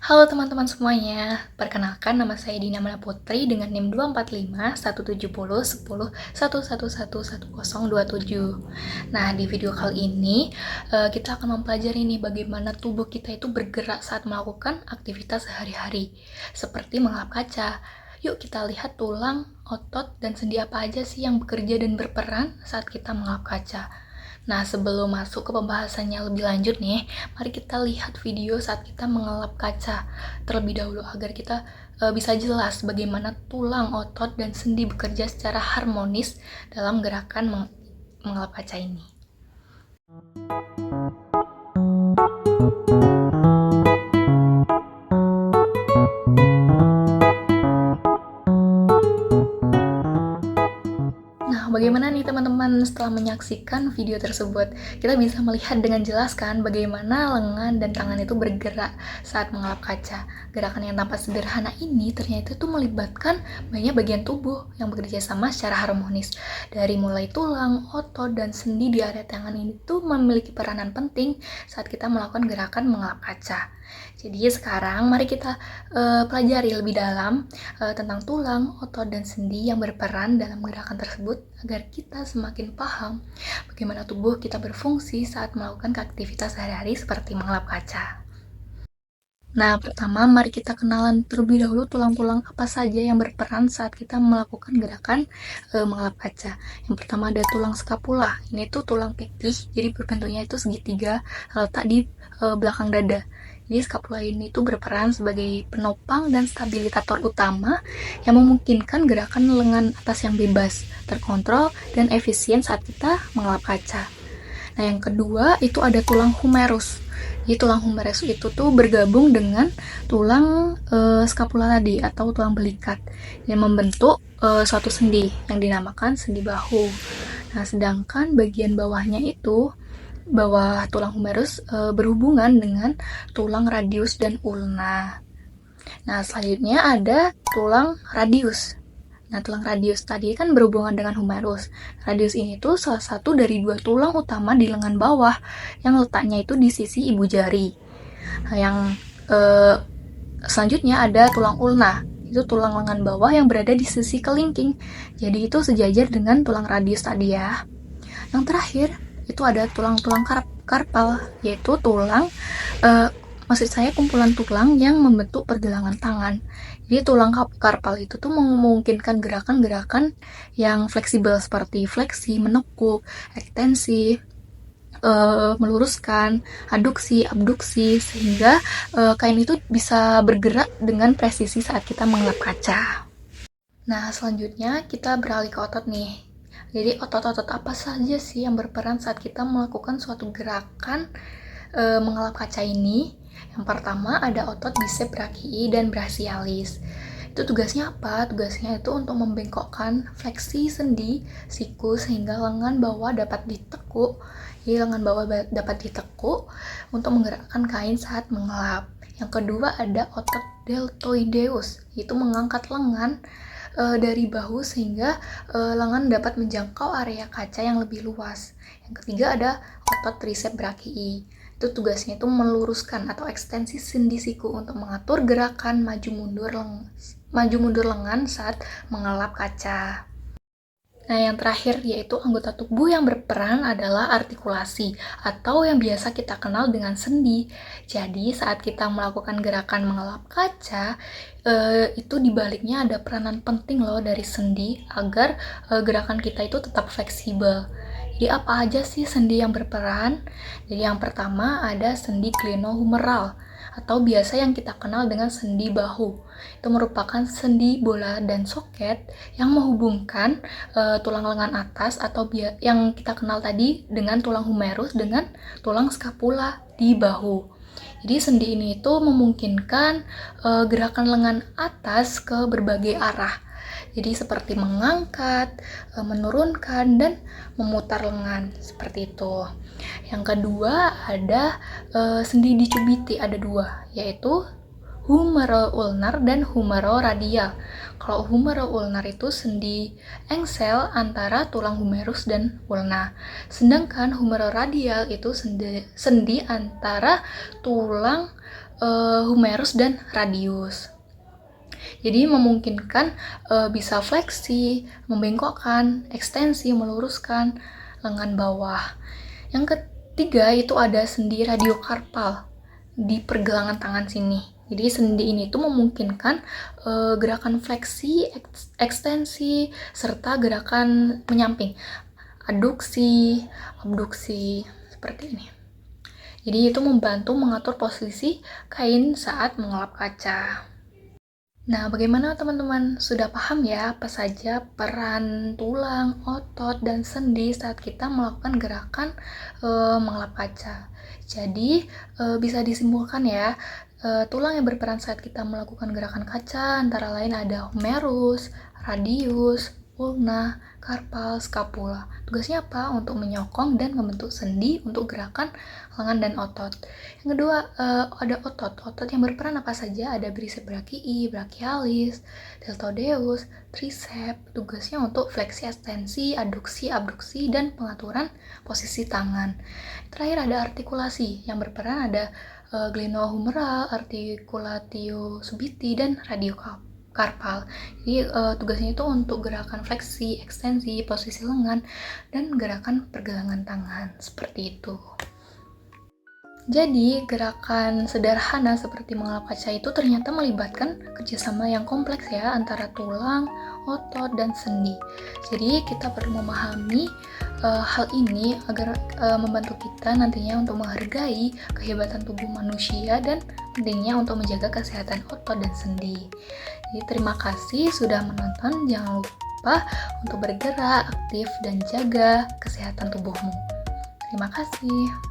Halo teman-teman semuanya, perkenalkan nama saya Dina Mana Putri dengan NIM 245 170 10 111 1027. Nah, di video kali ini kita akan mempelajari nih bagaimana tubuh kita itu bergerak saat melakukan aktivitas sehari-hari, seperti mengelap kaca. Yuk kita lihat tulang, otot, dan sendi apa aja sih yang bekerja dan berperan saat kita mengelap kaca. Nah, sebelum masuk ke pembahasannya lebih lanjut nih, mari kita lihat video saat kita mengelap kaca terlebih dahulu agar kita bisa jelas bagaimana tulang, otot, dan sendi bekerja secara harmonis dalam gerakan mengelap kaca ini. Bagaimana nih teman-teman setelah menyaksikan video tersebut? Kita bisa melihat dengan jelas kan bagaimana lengan dan tangan itu bergerak saat mengelap kaca. Gerakan yang tampak sederhana ini ternyata itu melibatkan banyak bagian tubuh yang bekerja sama secara harmonis. Dari mulai tulang, otot, dan sendi di area tangan ini tuh memiliki peranan penting saat kita melakukan gerakan mengelap kaca. Jadi sekarang mari kita pelajari lebih dalam tentang tulang, otot, dan sendi yang berperan dalam gerakan tersebut agar kita semakin paham bagaimana tubuh kita berfungsi saat melakukan aktivitas sehari-hari seperti mengelap kaca. Nah, pertama mari kita kenalan terlebih dahulu tulang-tulang apa saja yang berperan saat kita melakukan gerakan mengelap kaca. Yang pertama ada tulang scapula. Ini tuh tulang pipih, jadi berbentuknya itu segitiga, letak di belakang dada. Jadi scapula ini tuh berperan sebagai penopang dan stabilisator utama yang memungkinkan gerakan lengan atas yang bebas, terkontrol, dan efisien saat kita mengelap kaca. Nah, yang kedua itu ada tulang humerus. Jadi tulang humerus itu tuh bergabung dengan tulang scapula tadi atau tulang belikat yang membentuk suatu sendi yang dinamakan sendi bahu. Nah, sedangkan bagian bawahnya itu bawah tulang humerus berhubungan dengan tulang radius dan ulna. Nah, selanjutnya ada tulang radius. Nah, tulang radius tadi kan berhubungan dengan humerus. Radius ini tuh salah satu dari dua tulang utama di lengan bawah yang letaknya itu di sisi ibu jari. Nah, yang selanjutnya ada tulang ulna. Itu tulang lengan bawah yang berada di sisi kelingking. Jadi itu sejajar dengan tulang radius tadi ya. Yang terakhir itu ada tulang-tulang karpal, yaitu tulang maksud saya kumpulan tulang yang membentuk pergelangan tangan. Jadi tulang karpal itu tuh memungkinkan gerakan-gerakan yang fleksibel seperti fleksi, menekuk, ekstensi, meluruskan, aduksi, abduksi, sehingga kain itu bisa bergerak dengan presisi saat kita mengelap kaca. Nah, selanjutnya kita beralih ke otot nih. Jadi otot-otot apa saja sih yang berperan saat kita melakukan suatu gerakan mengelap kaca ini? Yang pertama ada otot bicep brachii dan brachialis. Itu tugasnya apa? Tugasnya itu untuk membengkokkan fleksi sendi siku sehingga lengan bawah dapat ditekuk. Jadi lengan bawah dapat ditekuk untuk menggerakkan kain saat mengelap. Yang kedua ada otot deltoideus, yaitu mengangkat lengan dari bahu sehingga lengan dapat menjangkau area kaca yang lebih luas. Yang ketiga ada otot tricep brachii. Itu tugasnya itu meluruskan atau ekstensi sendi siku untuk mengatur gerakan maju mundur lengan saat mengelap kaca. Nah, yang terakhir yaitu anggota tubuh yang berperan adalah artikulasi atau yang biasa kita kenal dengan sendi. Jadi, saat kita melakukan gerakan mengelap kaca, itu dibaliknya ada peranan penting loh dari sendi agar gerakan kita itu tetap fleksibel. Jadi apa aja sih sendi yang berperan? Jadi yang pertama ada sendi glenohumeral atau biasa yang kita kenal dengan sendi bahu. Itu merupakan sendi bola dan soket yang menghubungkan tulang lengan atas atau yang kita kenal tadi dengan tulang humerus dengan tulang scapula di bahu. Jadi sendi ini itu memungkinkan gerakan lengan atas ke berbagai arah. Jadi seperti mengangkat, menurunkan, dan memutar lengan, seperti itu. Yang kedua ada sendi dicubiti, ada dua, yaitu humero-ulnar dan humero-radial. Kalau humero-ulnar itu sendi engsel antara tulang humerus dan ulna. Sedangkan humero-radial itu sendi antara tulang humerus dan radius. Jadi memungkinkan bisa fleksi, membengkokkan, ekstensi, meluruskan lengan bawah. Yang ketiga itu ada sendi radiokarpal di pergelangan tangan sini. Jadi sendi ini tuh memungkinkan gerakan fleksi, ekstensi, serta gerakan menyamping, aduksi, abduksi, seperti ini. Jadi itu membantu mengatur posisi kain saat mengelap kaca. Nah, bagaimana teman-teman? Sudah paham ya apa saja peran tulang, otot, dan sendi saat kita melakukan gerakan mengelap kaca. Jadi, bisa disimpulkan ya, tulang yang berperan saat kita melakukan gerakan kaca antara lain ada humerus, radius, ulna, karpal, skapula. Tugasnya apa? Untuk menyokong dan membentuk sendi untuk gerakan lengan dan otot. Yang kedua, ada otot. Otot yang berperan apa saja? Ada bicep brachii, brachialis, deltoideus, tricep. Tugasnya untuk fleksi, ekstensi, aduksi, abduksi, dan pengaturan posisi tangan. Terakhir ada artikulasi. Yang berperan ada glenohumeral, articulatio subiti, dan radiokarpal. Jadi tugasnya itu untuk gerakan fleksi, ekstensi, posisi lengan, dan gerakan pergelangan tangan. Seperti itu. Jadi, gerakan sederhana seperti mengelap kaca itu ternyata melibatkan kerjasama yang kompleks ya antara tulang, otot, dan sendi. Jadi, kita perlu memahami hal ini agar membantu kita nantinya untuk menghargai kehebatan tubuh manusia dan pentingnya untuk menjaga kesehatan otot dan sendi. Jadi, terima kasih sudah menonton. Jangan lupa untuk bergerak, aktif, dan jaga kesehatan tubuhmu. Terima kasih.